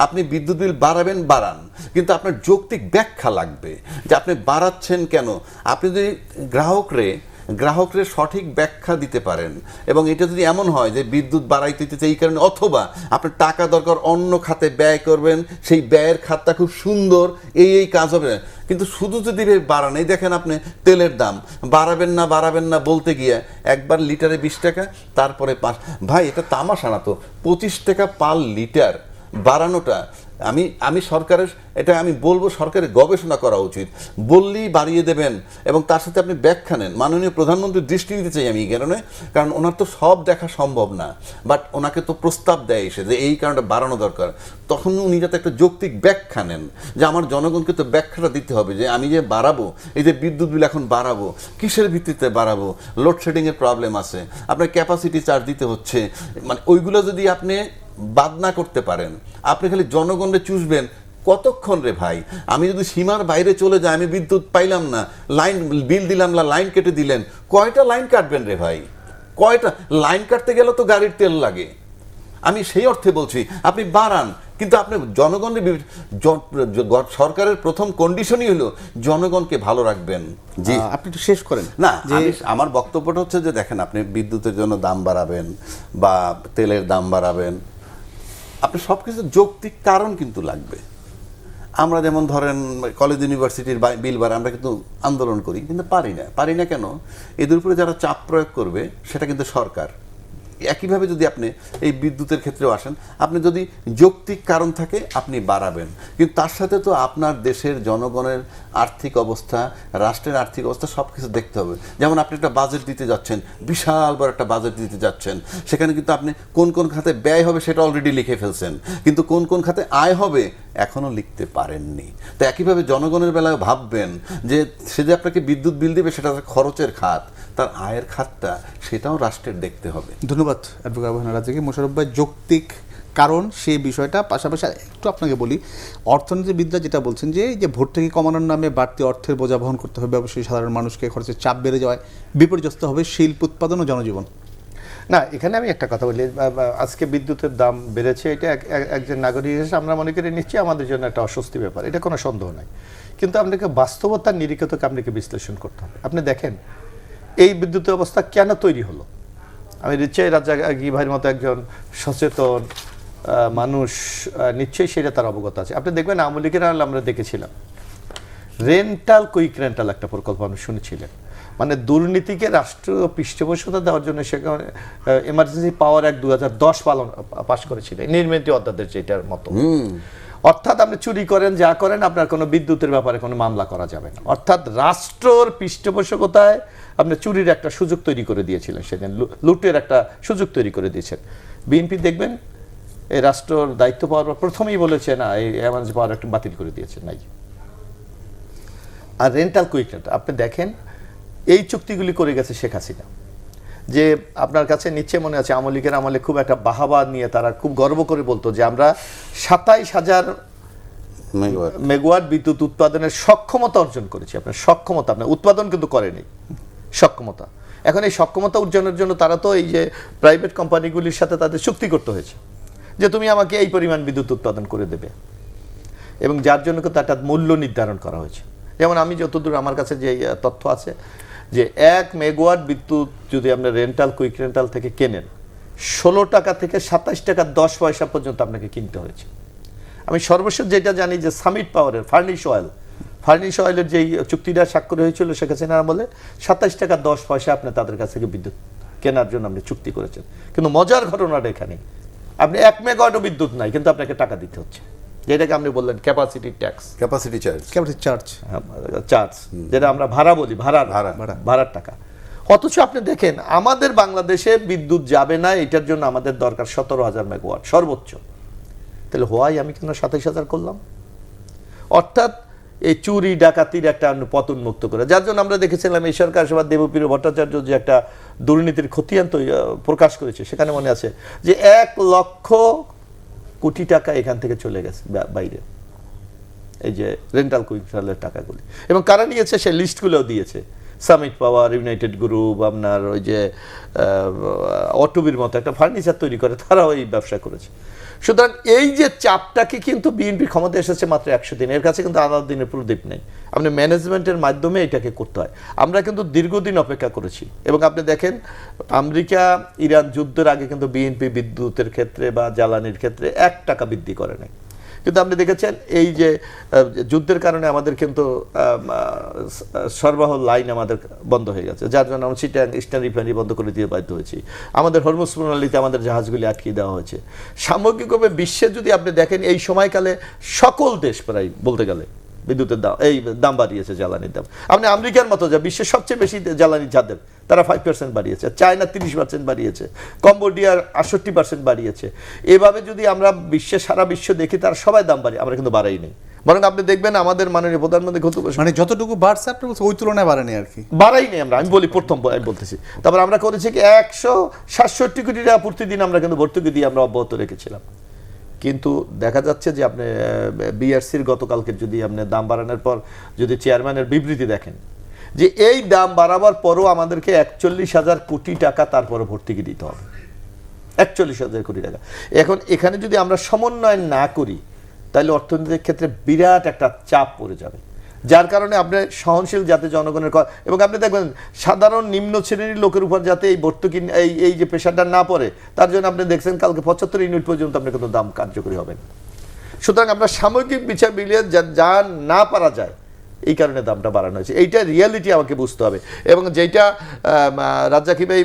Speaker 3: আপনি বিদ্যুৎ বিল বাড়াবেন বাড়ান, কিন্তু আপনার যৌক্তিক ব্যাখ্যা লাগবে যে আপনি বাড়াচ্ছেন কেন। আপনি যদি গ্রাহকরে সঠিক ব্যাখ্যা দিতে পারেন, এবং এটা যদি এমন হয় যে বিদ্যুৎ বাড়াইতে দিতে এই কারণে, অথবা আপনার টাকা দরকার অন্য খাতে ব্যয় করবেন, সেই ব্যয়ের খাতটা খুব সুন্দর, এই কাজ হবে, কিন্তু শুধু যদি বাড়ান, এই দেখেন আপনি তেলের দাম বাড়াবেন না বলতে গিয়ে একবার লিটারে 20 টাকা, তারপরে 5। ভাই এটা তামাশা না তো, 25 টাকা পার লিটার বাড়ানোটা, আমি সরকারের, এটা আমি বলবো সরকারের গবেষণা করা উচিত। বললেই বাড়িয়ে দেবেন এবং তার সাথে আপনি ব্যাখ্যা নেন। মাননীয় প্রধানমন্ত্রীর দৃষ্টি দিতে চাই আমি এই কারণে, কারণ ওনার তো সব দেখা সম্ভব না, বাট ওনাকে তো প্রস্তাব দেয় এসে যে এই কারণটা বাড়ানো দরকার, তখন উনি যাতে একটা যৌক্তিক ব্যাখ্যা নেন যে আমার জনগণকে তো ব্যাখ্যাটা দিতে হবে যে আমি যে বাড়াবো, এই যে বিদ্যুৎ বিল এখন বাড়াবো, কিসের ভিত্তিতে বাড়াবো, লোডশেডিংয়ের প্রবলেম আছে, আপনার ক্যাপাসিটি চার্জ দিতে হচ্ছে, মানে ওইগুলো যদি আপনি বাদ না করতে পারেন, আপনি খালি জনগণকে চুষবেন কতক্ষণ রে ভাই? আমি যদি সীমার বাইরে চলে যাই, আমি বিদ্যুৎ পাইলাম না, লাইন বিল দিলাম না, লাইন কেটে দিলেন, কয়টা লাইন কাটবেন রে ভাই? কয়টা লাইন কাটতে গেলে তো গাড়ির তেল লাগে। আমি সেই অর্থে বলছি আপনি বাড়ান, কিন্তু আপনি জনগণের সরকারের প্রথম কন্ডিশনই হলো জনগণকে ভালো রাখবেন। জি,
Speaker 1: আপনি একটু শেষ করেন
Speaker 3: না, আমার বক্তব্যটা হচ্ছে যে দেখেন, আপনি বিদ্যুতের জন্য দাম বাড়াবেন বা তেলের দাম বাড়াবেন, আপনি সব কিছু যৌক্তিক কারণ কিন্তু লাগবে। আমরা যেমন ধরেন কলেজ ইউনিভার্সিটির বিল বাড়ে, আমরা কিন্তু আন্দোলন করি, কিন্তু পারি না কেন? এদের উপরে যারা চাপ প্রয়োগ করবে সেটা কিন্তু সরকার। একইভাবে যদি আপনি এই বিদ্যুতের ক্ষেত্রেও আসেন, আপনি যদি যৌক্তিক কারণ থাকে আপনি বাড়াবেন, কিন্তু তার সাথে তো আপনার দেশের জনগণের আর্থিক অবস্থা, রাষ্ট্রের আর্থিক অবস্থা সব কিছু দেখতে হবে। যেমন আপনি একটা বাজেট দিতে যাচ্ছেন, বিশাল বড় একটা বাজেট দিতে যাচ্ছেন, সেখানে কিন্তু আপনি কোন কোন খাতে ব্যয় হবে সেটা অলরেডি লিখে ফেলছেন, কিন্তু কোন কোন খাতে আয় হবে এখনও লিখতে পারেননি। তো একইভাবে জনগণের বেলায় ভাববেন যে সে যে আপনাকে বিদ্যুৎ বিল দেবে সেটা তার খরচের খাত, তার আয়ের খাতটা সেটাও রাষ্ট্রের দেখতে হবে।
Speaker 1: ধন্যবাদ অ্যাডভোকেট আবু হানা রাজাকে। মোশাররফ ভাই যৌক্তিক কারণ সেই বিষয়টা, পাশাপাশি একটু আপনাকে বলি, অর্থনীতিবিদরা যেটা বলছেন যে এই যে ভর্তুকি কমানোর নামে বাড়তি অর্থের বোঝা বহন করতে হবে, অবশ্যই সাধারণ মানুষকে খরচের চাপ বেড়ে যাওয়ায় বিপর্যস্ত হবে শিল্প উৎপাদন ও জনজীবন।
Speaker 2: না, এখানে আমি একটা কথা বলি, আজকে বিদ্যুতের দাম বেড়েছে, এটা একজন নাগরিক হিসেবে আমরা মনে করি নিশ্চয়ই আমাদের জন্য একটা অস্বস্তি ব্যাপার, এটা কোনো সন্দেহ নাই, কিন্তু আপনাকে বাস্তবতার নিরিখে থেকে আপনাকে বিশ্লেষণ করতে হবে। আপনি দেখেন এই বিদ্যুতের অবস্থা কেন তৈরি হলো। আমি নিশ্চয়ই রাজ্জাকি ভাইয়ের মতো একজন সচেতন মানুষ, নিশ্চয়ই সেটা তার অবগত আছে। আপনি দেখবেন আওয়ামী লীগের আমলে আমরা দেখেছিলাম রেন্টাল কুইক রেন্টাল একটা প্রকল্প আপনি শুনেছিলেন, মানে দুর্নীতিকে রাষ্ট্রীয় পৃষ্ঠপোষকতা দেওয়ার জন্য সেখানে এমার্জেন্সি পাওয়ার অ্যাক্ট 2010 পাশ করেছিলেন, নির্মিত অধ্যাদেশ যেটার মতো। অর্থাৎ আপনি চুরি করেন, যা করেন, আপনার কোনো বিদ্যুতের ব্যাপারে কোনো মামলা করা যাবে না। অর্থাৎ রাষ্ট্রর পৃষ্ঠপোষকতায় আপনি চুরির একটা সুযোগ তৈরি করে দিয়েছিলেন, সেদিন লুটের একটা সুযোগ তৈরি করে দিয়েছেন। বিএনপি দেখবেন এই রাষ্ট্রর দায়িত্ব পাওয়ার পর প্রথমেই বলেছে না, এই এমার্জেন্সি পাওয়ার একটা বাতিল করে দিয়েছে নাই। আর রেন্টাল কুইক রেন্টাল আপনি দেখেন এই চুক্তিগুলি করে গেছে শেখ হাসিনা, যে আপনার কাছে নিশ্চয় মনে আছে আওয়ামী লীগের আমলে খুব একটা বাহাবা নিয়ে তারা খুব গর্ব করে বলতো যে আমরা 27,000 মেগাওয়াট বিদ্যুৎ উৎপাদনের সক্ষমতা অর্জন করেছি। আপনার সক্ষমতা, আপনার উৎপাদন কিন্তু করেনি, সক্ষমতা। এখন এই সক্ষমতা অর্জনের জন্য তারা তো এই যে প্রাইভেট কোম্পানিগুলির সাথে তাদের চুক্তি করতে হয়েছে যে তুমি আমাকে এই পরিমাণ বিদ্যুৎ উৎপাদন করে দেবে, এবং যার জন্য কিন্তু একটা মূল্য নির্ধারণ করা হয়েছে। যেমন আমি যতদূর আমার কাছে যে তথ্য আছে যে 1 মেগাওয়াট বিদ্যুৎ যদি আপনি রেন্টাল কুইক রেন্টাল থেকে কেনেন 16 টাকা থেকে 27 টাকা 10 পয়সা পর্যন্ত আপনাকে কিনতে হয়েছে। আমি সর্বশেষ যেটা জানি যে সামিট পাওয়ারের ফার্নিশ অয়েলের যেই চুক্তিটা স্বাক্ষর হয়েছিল শেখ হাসিনার আমলে 27 টাকা 10 পয়সা আপনি তাদের কাছ থেকে বিদ্যুৎ কেনার জন্য আপনি চুক্তি করেছেন। কিন্তু মজার ঘটনাটা এখানে, আপনি 1 মেগাওয়াটও বিদ্যুৎ নাই, কিন্তু আপনাকে টাকা দিতে হচ্ছে, যেটাকে আপনি বললেন ক্যাপাসিটি ট্যাক্স,
Speaker 3: ক্যাপাসিটি
Speaker 2: চার্জ, যেটা আমরা ভাড়া বলি, ভাড়ার টাকা। অথচ আপনি দেখেন আমাদের বাংলাদেশে বিদ্যুৎ যাবে না, এটার জন্য আমাদের দরকার 17,000 মেগাওয়াট সর্বোচ্চ। তাহলে হোয়াই আমি কেন 27,000 করলাম? অর্থাৎ এই চুরি ডাকাতির একটা পতন মুক্ত করে, যার জন্য আমরা দেখেছিলাম এই সরকার সভা দেবপ্রিয় ভট্টাচার্য যে একটা দুর্নীতির খতিয়ান প্রকাশ করেছে, সেখানে মনে আছে যে 1 লক্ষ কোটি টাকা এখান থেকে চলে গেছে বাইরে, এই যে রেন্টাল কুইক রেন্টালের টাকাগুলি, এবং কারা নিয়েছে সে লিস্টগুলোও দিয়েছে। সামিট পাওয়ার, ইউনাইটেড গ্রুপ, আপনার ওই যে অটোবির মতো একটা ফার্নিচার তৈরি করে, তারাও এই ব্যবসা করেছে। সুতরাং এই যে চাপটাকে কিন্তু বিএনপি ক্ষমতা এসেছে মাত্র 100 দিন, এর কাছে কিন্তু 1000 দিনের প্রদীপ নেই। আপনি ম্যানেজমেন্টের মাধ্যমে এটাকে করতে হয়। আমরা কিন্তু দীর্ঘদিন অপেক্ষা করেছি, এবং আপনি দেখেন আমেরিকা ইরান যুদ্ধের আগে কিন্তু বিএনপি বিদ্যুতের ক্ষেত্রে বা জ্বালানির ক্ষেত্রে 1 টাকা বৃদ্ধি করে নাই। কিন্তু আপনি দেখেছেন এই যে যুদ্ধের কারণে আমাদের কিন্তু সরবরাহ লাইন আমাদের বন্ধ হয়ে গেছে, যার জন্য আমরা চিটাগাং ইস্টার্ন রিফাইনারি বন্ধ করে দিয়ে বাধ্য হয়েছি। আমাদের হরমুজ প্রণালীতে আমাদের জাহাজগুলি আটকিয়ে দেওয়া হয়েছে। সামগ্রিকভাবে বিশ্বে যদি আপনি দেখেন এই সময়কালে সকল দেশ প্রায় বলতে গেলে বিদ্যুতের দাম বাড়িয়েছে, জ্বালানির দাম। আপনি আমেরিকার মতো যা বিশ্বের সবচেয়ে বেশি জ্বালানি যাদের, তারা 5% বাড়িয়েছে, চায়না 30% বাড়িয়েছে, কম্বোডিয়ার 68% বাড়িয়েছে। এভাবে যদি আমরা সারা বিশ্ব দেখি, তারা সবাই দাম বাড়িয়ে, আমরা কিন্তু বাড়াই নেই। বরং আপনি দেখবেন আমাদের মাননীয় প্রধানমন্ত্রী
Speaker 1: মানে যতটুকু বাড়ছে আপনি বলছেন ওই তুলনায় বাড়েনি আর কি,
Speaker 2: বাড়াই নেই আমরা। আমি বলতেছি তারপর আমরা করেছি কি 167 কোটি টাকা প্রতিদিন আমরা কিন্তু ভর্তুকি দিয়ে আমরা অব্যাহত রেখেছিলাম। কিন্তু দেখা যাচ্ছে যে আপনি বিআরসির গতকালকে যদি আপনি দাম বাড়ানোর পর যদি চেয়ারম্যানের বিবৃতি দেখেন, যে এই দাম বাড়াবার পরও আমাদেরকে 41,000 কোটি টাকা তারপরে ভর্তুকি দিতে হবে, 41,000 কোটি টাকা। এখন এখানে যদি আমরা সমন্বয় না করি, তাহলে অর্থনীতির ক্ষেত্রে বিরাট একটা চাপ পড়ে যাবে, যার কারণে আপনি সহনশীল যাতে জনগণের, এবং আপনি দেখবেন সাধারণ নিম্ন শ্রেণীর লোকের উপর যাতে এই ভর্তুকি এই যে প্রেশারটা না পড়ে, তার জন্য আপনি দেখছেন কালকে 75 ইউনিট পর্যন্ত আপনার কোনো দাম কার্যকরী হবে না। সুতরাং আমরা সামগ্রিক বিচার মিলিয়ে যা না পারা যায়, এই কারণে দামটা বাড়ানো হয়েছে। এইটা রিয়ালিটি আমাকে বুঝতে হবে, এবং যেটা রাজ্জাকি ভাই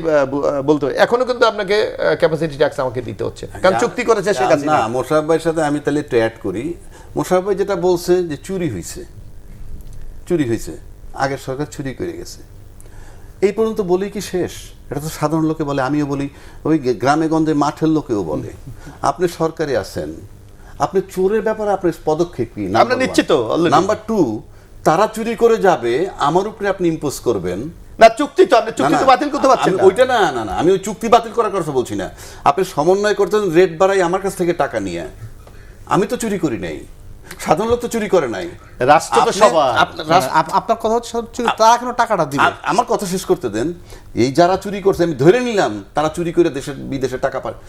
Speaker 2: বলতে হবে, এখনো কিন্তু আপনাকে ক্যাপাসিটি ট্যাক্স আমাকে দিতে হচ্ছে, কারণ চুক্তি করেছে শেখ হাসিনা।
Speaker 3: না, মোশাররফ ভাইয়ের সাথে আমি তাহলে একটু অ্যাড করি। মোশাররফ ভাই যেটা বলছে যে চুরি হয়েছে, আগের সরকার চুরি করে গেছে, এই পর্যন্ত বলি কি শেষ? এটা তো সাধারণ লোকে বলে, আমিও বলি, ওই গ্রামে গঞ্জে মাঠের লোকেও বলে। আপনি সরকারে আছেন, আপনি চোরের ব্যাপারে আপনার পদক্ষেপ কি?
Speaker 2: আমরা নিচ্ছি তো।
Speaker 3: নাম্বার 2, তারা চুরি করে যাবে, আমার উপরে আপনি ইম্পোজ করবেন
Speaker 2: না, চুক্তি তো আপনি চুক্তি তো বাতিল করতে পারছেন না।
Speaker 3: ওইটা না, আমি ওই চুক্তি বাতিল করার কথা বলছি না। আপনি সমন্বয় করতেন, রেট বাড়াই আমার কাছ থেকে টাকা নিয়ে। আমি তো চুরি করি নাই, সাধারণ লোক তো চুরি করে নাই,
Speaker 2: রাষ্ট্র তো সবার।
Speaker 1: আপনার কথা হচ্ছে তারা কেন টাকাটা দিবে?
Speaker 3: আমার কথা শেষ করতে দেন। এই যারা চুরি করছে, আমি ধরে নিলাম তারা চুরি করে দেশের বিদেশে টাকা পায়,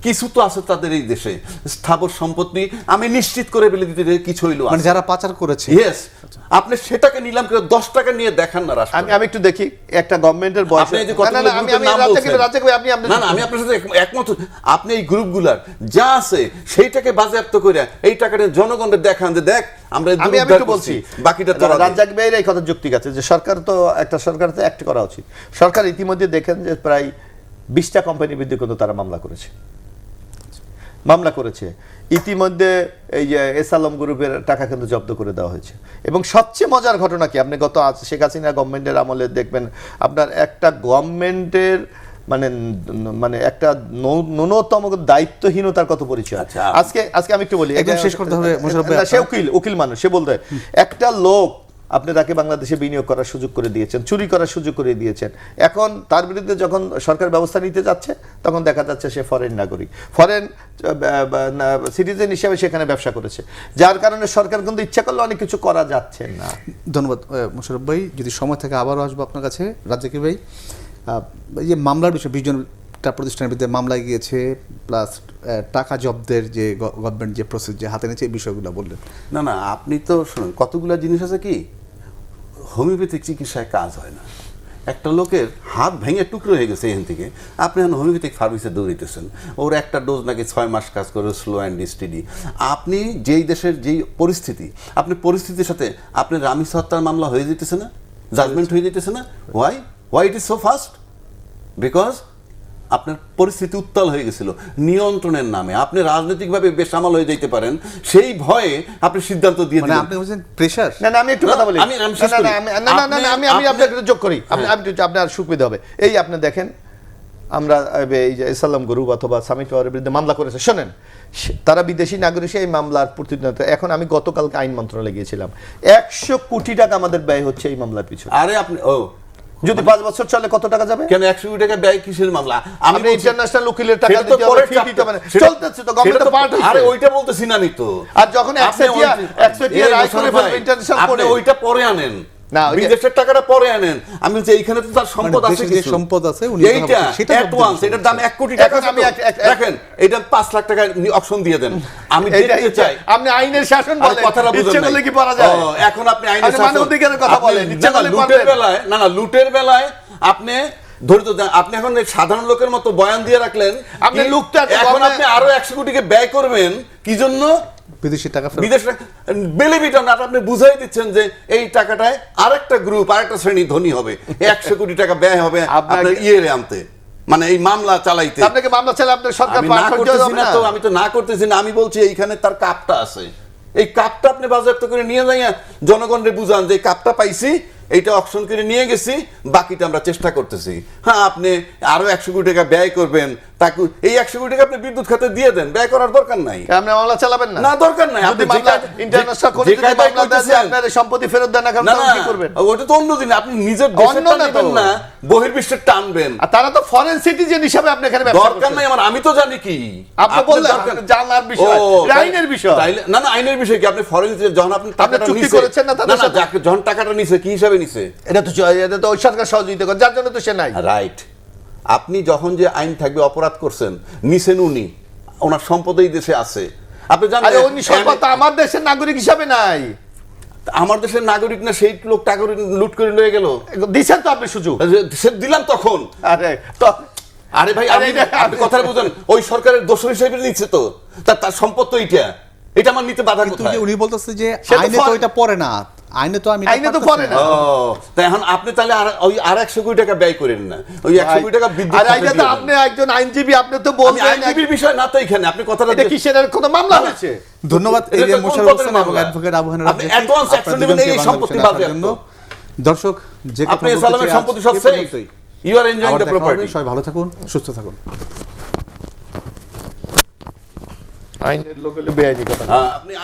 Speaker 3: কিছু তো আছে তাদের এই দেশে স্থাবর সম্পত্তি, আমি নিশ্চিত করে বলে দিতে কিছু হইলো,
Speaker 1: মানে যারা পাচার করেছে।
Speaker 3: ইয়েস, আপনি সেটাকে নিলাম করে 10 টাকা নিয়ে দেখান না রাষ্ট্র।
Speaker 2: আমি একটু দেখি একটা গভর্নমেন্টের বয়স।
Speaker 3: আপনি যে কতগুলো গ্রুপের নাম বলছেন, না আমি আপনার সাথে একমত। আপনি এই গ্রুপগুলার যা আছে সেইটাকে বাজেয়াপ্ত করে এই টাকাটা জনগণের দেখান, যে দেখ আমরা
Speaker 2: আমি একটু বলছি,
Speaker 3: বাকিটা তো
Speaker 2: রাজ্জাক ভাইয়ের এই কথা যুক্তি আছে যে সরকার তো অ্যাক্ট করা উচিত। সরকার ইতিমধ্যে দেখেন যে প্রায় 20টা কোম্পানির বিরুদ্ধে কিন্তু তারা মামলা করেছে। ইতিমধ্যে এই যে এসআলম গ্রুপের টাকা কিন্তু জব্দ করে দেওয়া হয়েছে। এবং সবচেয়ে মজার ঘটনা কি, আপনি গত শেখ হাসিনা গভর্নমেন্টের আমলে দেখবেন, আপনার একটা গভর্নমেন্টের মানে একটা ন্যূনতম দায়িত্বহীনতার কত পরিচয়। আজকে আমি একটু বলি,
Speaker 1: একদম শেষ করতে হবে।
Speaker 2: সে উকিল মানুষ, সে বলতে একটা লোক আপনি তাকে বাংলাদেশে বিনিয়োগ করার সুযোগ করে দিয়েছেন, চুরি করার সুযোগ করে দিয়েছেন। এখন তার বিরুদ্ধে যখন সরকার ব্যবস্থা নিতে যাচ্ছে, তখন দেখা যাচ্ছে সে ফরেন নাগরিক, ফরেন সিটিজেন হিসেবে সেখানে ব্যবসা করেছে, যার কারণে সরকার কিন্তু ইচ্ছা করলে অনেক কিছু করা যাচ্ছে না।
Speaker 1: ধন্যবাদ মোশাররফ ভাই, যদি সময় থাকে আবারও আসবো আপনার কাছে। রাজ্জাকি ভাই, এই যে মামলার বিষয়, 20 জনটা প্রতিষ্ঠানের বিরুদ্ধে মামলায় গিয়েছে, প্লাস টাকা জব্দের যে গভর্নমেন্ট যে প্রসেস যে হাতে নিয়েছে, এই বিষয়গুলো বললেন।
Speaker 3: না, আপনি তো শুনুন, কতগুলো জিনিস আছে কি, হোমিওপ্যাথিক চিকিৎসায় কাজ হয় না। একটা লোকের হাত ভেঙে টুকরো হয়ে গেছে এখান থেকে, আপনি এখন হোমিওপ্যাথিক ফার্মেসিতে দৌড়িতেছেন, ওর একটা ডোজ নাকি 6 মাস কাজ করে, স্লো অ্যান্ড স্টেডি। আপনি যেই দেশের যেই পরিস্থিতি, আপনি পরিস্থিতির সাথে আপনি রামিস হত্যার মামলা হয়ে যেতেছে না, জাজমেন্ট হয়ে যেতেছে না। Why it is so fast? Because আপনার পরিস্থিতি উত্তাল হয়ে গেছিল, নিয়ন্ত্রণের নামে আপনি রাজনৈতিকভাবে বেসামাল হয়ে যেতে পারেন, সেই ভয়ে আপনি সিদ্ধান্ত দিয়ে দিলেন।
Speaker 1: আপনি বলছেন প্রেসার।
Speaker 2: না, আমি একটু কথা বলি, আমি আপনাকে যোগ করি, আপনার সুবিধা হবে। এই আপনি দেখেন, আমরা এই যে এসআলম গ্রুপ অথবা সামিট পাওয়ারের বিরুদ্ধে মামলা করেছে, শোনেন, তারা বিদেশি নাগরিক, এই মামলার প্রতিনিধিত্ব। এখন আমি গতকালকে আইন মন্ত্রণালয়ে গিয়েছিলাম, 100 কোটি টাকা আমাদের ব্যয় হচ্ছে এই মামলার পিছনে।
Speaker 3: আরে আপনি
Speaker 2: যদি 5 বছর চলে কত টাকা যাবে?
Speaker 3: কেন 100 কোটি টাকা ব্যয় কিসের মামলা?
Speaker 2: আমি ইন্টারন্যাশনাল উকিলের টাকা দিতে হবে, ফি দিতে হবে, চলতেছে তো, গভর্নমেন্ট তো পার্ট।
Speaker 3: আরে ওইটা বলতেছি না আমি তো।
Speaker 2: আর যখন 100 রায় করে ফেলবে ইন্টারন্যাশনাল কোর্টে,
Speaker 3: ওইটা পরে আনেন,
Speaker 2: না, ওই যে-
Speaker 3: বিদেশের টাকাটা পরে আনেন। আমি বলছি এইখানে তো তার সম্পদ
Speaker 1: মানে
Speaker 3: আছে
Speaker 1: দেশে যে
Speaker 3: কিছু।
Speaker 1: সম্পদ আছে উনি
Speaker 3: এইটা
Speaker 1: কথা বলছেন, সেটা
Speaker 3: অ্যাডভান্স,
Speaker 1: বলতে
Speaker 3: এটার দাম 1 কোটি টাকা।
Speaker 2: এখন আমি
Speaker 3: দেখেন এটা 5 লাখ টাকা অপশন দিয়ে দেন, আমি
Speaker 2: এইটা
Speaker 3: দেখতে চাই।
Speaker 2: আপনি আইনের শাসন
Speaker 3: আরে
Speaker 2: বলেন,
Speaker 3: কথাটা বুঝেন
Speaker 2: ইচ্ছে
Speaker 3: নাই।
Speaker 2: করলে কি পারা যায়?
Speaker 3: ও, এখন আপনি আইনের
Speaker 2: আপনি
Speaker 3: শাসন,
Speaker 2: মানবাধিকারের কথা
Speaker 3: আপনি-
Speaker 2: বলেন, ইচ্ছে
Speaker 3: না, না,
Speaker 2: করলে
Speaker 3: লুটের
Speaker 2: পারবেন।
Speaker 3: বেলায় লুটের বেলায় আপনি ধরে তো আপনি এখন এই সাধারণ লোকের মতো বয়ান দিয়ে রাখলেন।
Speaker 2: আপনি
Speaker 3: কি-
Speaker 2: লুকটা এত
Speaker 3: এখন
Speaker 2: কমে-
Speaker 3: আপনি আরো 100 কোটিকে ব্যয় করবেন কি জন্য?
Speaker 1: বিদেশি টাকা ফেরত।
Speaker 3: বিদেশ বেলিভিটা না, আপনি বুঝাই দিচ্ছেন যে এই টাকাটায় আরেকটা গ্রুপ, আরেকটা শ্রেণী ধনী হবে। 100 কোটি টাকা ব্যয় হবে আপনার ইয়েরে আনতে, মানে এই মামলা চালাইতে।
Speaker 2: আপনাকে মামলা চাইলে আপনার সরকার
Speaker 3: আমি
Speaker 2: পার
Speaker 3: না
Speaker 2: করতে
Speaker 3: করতেছি
Speaker 2: হবে
Speaker 3: না
Speaker 2: না।
Speaker 3: তো, আমি তো না করতেছি না, আমি বলছি এইখানে তার কাপটা আছে, এই কাপটা আপনি বাজেয়াপ্ত করে নিয়ে যাইয়া জনগণকে বুঝান যে এই কাপটা পাইছি, এইটা অপশন করে নিয়ে গেছি, বাকিটা আমরা চেষ্টা করতেছি। হ্যাঁ, আপনি আরো 100 কোটি টাকা ব্যয় করবেন, তাকে এই 100 কোটি টাকা আপনি বিদ্যুৎ খাতে দিয়ে দেন, ব্যয় করার দরকার নাই।
Speaker 2: আপনি মামলা চালাবেন না?
Speaker 3: না, দরকার নাই।
Speaker 2: যদি
Speaker 3: আপনি
Speaker 2: মামলা
Speaker 3: যে-
Speaker 2: ইন্টারন্যাশনাল কোর্টে
Speaker 3: যে
Speaker 2: যদি
Speaker 3: কায়দায়
Speaker 2: মামলা দেন যে
Speaker 3: করতেছেন-
Speaker 2: আপনার এই সম্পত্তি ফেরত দেন না,
Speaker 3: না,
Speaker 2: তাহলে
Speaker 3: না,
Speaker 2: কি করবেন?
Speaker 3: ওটা তো অন্য দিন, আপনি নিজের
Speaker 2: অন্য
Speaker 3: দেশের
Speaker 2: না তো।
Speaker 3: টানবেন না, বহির্বিশ্বের টানবেন।
Speaker 2: আর তারা তো ফরেন সিটিজেন হিসাবে আপনি এখানে ব্যবসা
Speaker 3: দরকার
Speaker 2: করছেন।
Speaker 3: নাই আমার, আমি তো জানি কি
Speaker 2: আপনি
Speaker 3: আপনার
Speaker 2: বললেন
Speaker 3: দরকার-
Speaker 2: জানার বিষয়,
Speaker 3: ও,
Speaker 2: এটা আইনের বিষয়।
Speaker 3: তাইলে- না, না, আইনের বিষয় কি? আপনি ফরেন যখন আপনি টাকাটা
Speaker 2: চুক্তি
Speaker 3: নিছে-
Speaker 2: করেছেন না তাদের
Speaker 3: না,
Speaker 2: সাথে?
Speaker 3: যখন টাকাটা নিছে কি হিসাবে নিছে?
Speaker 2: এটা তো ওই সরকার সহযোগিতা করে, যার জন্য তো সে নাই।
Speaker 3: রাইট। আপনি যখন যে আইন থাকবে, অপরাধ করছেন, নিছেন উনি, ওনার সম্পদ এই দেশে আছে, আপনি জানেন।
Speaker 2: আরে উনি সম্পদ তো আমার দেশের নাগরিক হিসাবে নাই।
Speaker 3: আমার দেশের নাগরিক না, সেই লোক টাকা লুট করে লয়ে গেল,
Speaker 2: দিচ্ছেন তো আপনি সুযোগ।
Speaker 3: সে দিলাম তখন।
Speaker 2: আরে তো
Speaker 3: আরে ভাই,
Speaker 2: আরে
Speaker 3: আপনি কথা বুঝেন, ওই সরকারের দোষর হিসেবে নিচ্ছে তো, তার সম্পদ তো এটা আমার নিতে বাধা
Speaker 1: কিন্তু
Speaker 3: কোথায়?
Speaker 1: যে উনি বলতেছে যে
Speaker 2: সে তো
Speaker 1: আইনে তো
Speaker 2: ফর-
Speaker 1: এটা পড়ে না, আইনে তো আমি
Speaker 2: আইনে তো পড়ে না।
Speaker 3: ও, তাই এখন আপনি তাহলে ওই আর 100 কোটি টাকা ব্যয় করেন না, ওই 100 কোটি টাকা বিদ্যুৎ
Speaker 2: আরে
Speaker 3: খাতে
Speaker 2: এটা তো
Speaker 3: দিয়ে দেন।
Speaker 2: আপনি একজন আইনজীবী, আপনি তো
Speaker 3: আমি
Speaker 2: বলবেন
Speaker 3: আইনজীবীর বিষয় না তো এখানে, আপনি কথাটা
Speaker 2: এটা কিসের কোনো মামলা হয়েছে?
Speaker 1: ধন্যবাদ
Speaker 3: এটা
Speaker 1: এই যে
Speaker 3: তো কোন
Speaker 1: মোশাররফ
Speaker 3: পদের
Speaker 1: হোসেন এবং
Speaker 3: মামলা?
Speaker 1: অ্যাডভোকেট আবু হানিফ
Speaker 3: আপনি
Speaker 1: রাজ্জাকি,
Speaker 3: advance action
Speaker 1: আপনাদের
Speaker 3: নেবেন এই
Speaker 1: দুজনকে
Speaker 3: সম্পত্তি
Speaker 1: বাংলা
Speaker 3: বাজেয়াপ্ত।
Speaker 1: জন্য। দর্শক, যে কথা
Speaker 3: আপনি
Speaker 1: বলতে
Speaker 3: সালামের
Speaker 1: চাই
Speaker 3: সম্পত্তি
Speaker 1: আজ
Speaker 3: সব
Speaker 1: এ
Speaker 3: সেই,
Speaker 1: পর্যন্তই।
Speaker 3: ইউ আর এনজয়িং
Speaker 1: আবার
Speaker 3: দ্য
Speaker 1: দেখা হবে,
Speaker 3: প্রপার্টি।
Speaker 1: সবাই ভালো থাকুন, সুস্থ থাকুন।
Speaker 2: আইনের লোক হলে বেআইনি কথা।
Speaker 3: আপনি